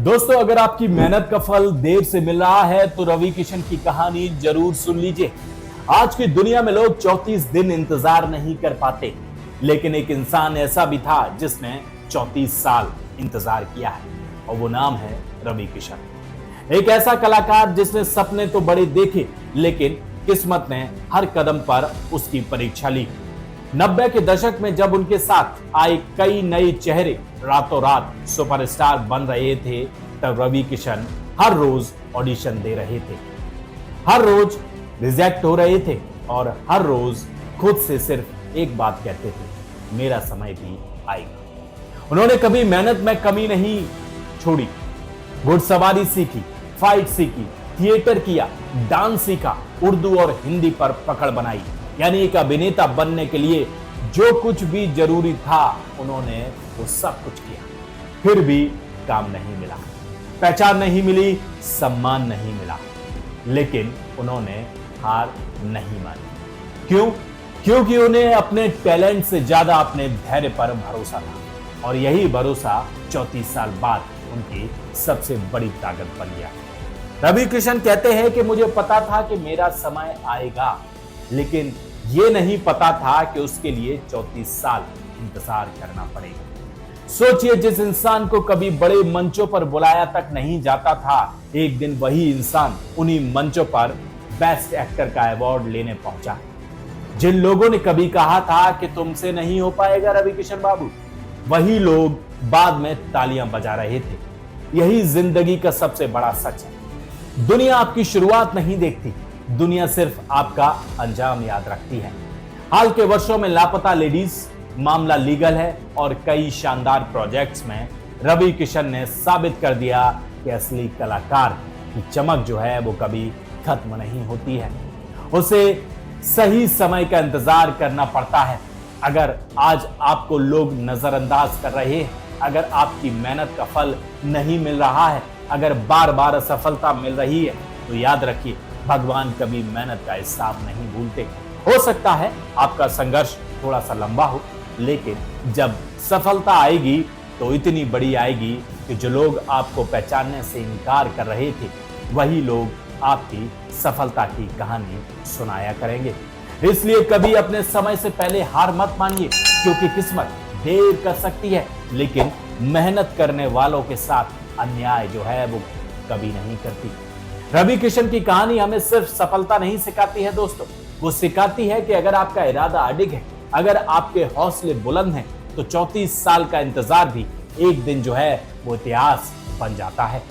दोस्तों, अगर आपकी मेहनत का फल देर से मिल रहा है तो रवि किशन की कहानी जरूर सुन लीजिए। आज की दुनिया में लोग 34 दिन इंतजार नहीं कर पाते, लेकिन एक इंसान ऐसा भी था जिसने 34 साल इंतजार किया है, और वो नाम है रवि किशन। एक ऐसा कलाकार जिसने सपने तो बड़े देखे, लेकिन किस्मत ने हर कदम पर उसकी परीक्षा ली। 90 के दशक में जब उनके साथ आए कई नए चेहरे रातों रात सुपरस्टार बन रहे थे, तब रवि किशन हर रोज ऑडिशन दे रहे थे, हर रोज रिजेक्ट हो रहे थे और हर रोज खुद से सिर्फ एक बात कहते थे, मेरा समय भी आएगा। उन्होंने कभी मेहनत में कमी नहीं छोड़ी, घुड़सवारी सीखी, फाइट सीखी, थिएटर किया, डांस सीखा, उर्दू और हिंदी पर पकड़ बनाई। यानी एक अभिनेता बनने के लिए जो कुछ भी जरूरी था उन्होंने वो सब कुछ किया, फिर भी काम नहीं मिला, पहचान नहीं मिली, सम्मान नहीं मिला, लेकिन उन्होंने हार नहीं मानी। क्यों? क्योंकि उन्हें अपने टैलेंट से ज्यादा अपने धैर्य पर भरोसा था, और यही भरोसा 34 साल बाद उनकी सबसे बड़ी ताकत बन गया। रवि किशन कहते हैं कि मुझे पता था कि मेरा समय आएगा, लेकिन ये नहीं पता था कि उसके लिए 34 साल इंतजार करना पड़ेगा। सोचिए, जिस इंसान को कभी बड़े मंचों पर बुलाया तक नहीं जाता था, एक दिन वही इंसान उन्हीं मंचों पर बेस्ट एक्टर का अवार्ड लेने पहुंचा। जिन लोगों ने कभी कहा था कि तुमसे नहीं हो पाएगा रवि किशन बाबू, वही लोग बाद में तालियां बजा रहे थे। यही जिंदगी का सबसे बड़ा सच है। दुनिया आपकी शुरुआत नहीं देखती, दुनिया सिर्फ आपका अंजाम याद रखती है। हाल के वर्षों में लापता लेडीज मामला लीगल है, और कई शानदार प्रोजेक्ट्स में रवि किशन ने साबित कर दिया कि असली कलाकार की चमक जो है वो कभी खत्म नहीं होती है। उसे सही समय का इंतजार करना पड़ता है। अगर आज आपको लोग नजरअंदाज कर रहे हैं, अगर आपकी मेहनत का फल नहीं मिल रहा है, अगर बार बार असफलता मिल रही है, तो याद रखिए, भगवान कभी मेहनत का हिसाब नहीं भूलते। हो सकता है आपका संघर्ष थोड़ा सा लंबा हो, लेकिन जब सफलता आएगी तो इतनी बड़ी आएगी कि जो लोग आपको पहचानने से इनकार कर रहे थे, वही लोग आपकी सफलता की कहानी सुनाया करेंगे। इसलिए कभी अपने समय से पहले हार मत मानिए, क्योंकि किस्मत देर कर सकती है, लेकिन मेहनत करने वालों के साथ अन्याय जो है वो कभी नहीं करती। रवि किशन की कहानी हमें सिर्फ सफलता नहीं सिखाती है दोस्तों, वो सिखाती है कि अगर आपका इरादा अडिग है, अगर आपके हौसले बुलंद हैं, तो 34 साल का इंतजार भी एक दिन जो है वो इतिहास बन जाता है।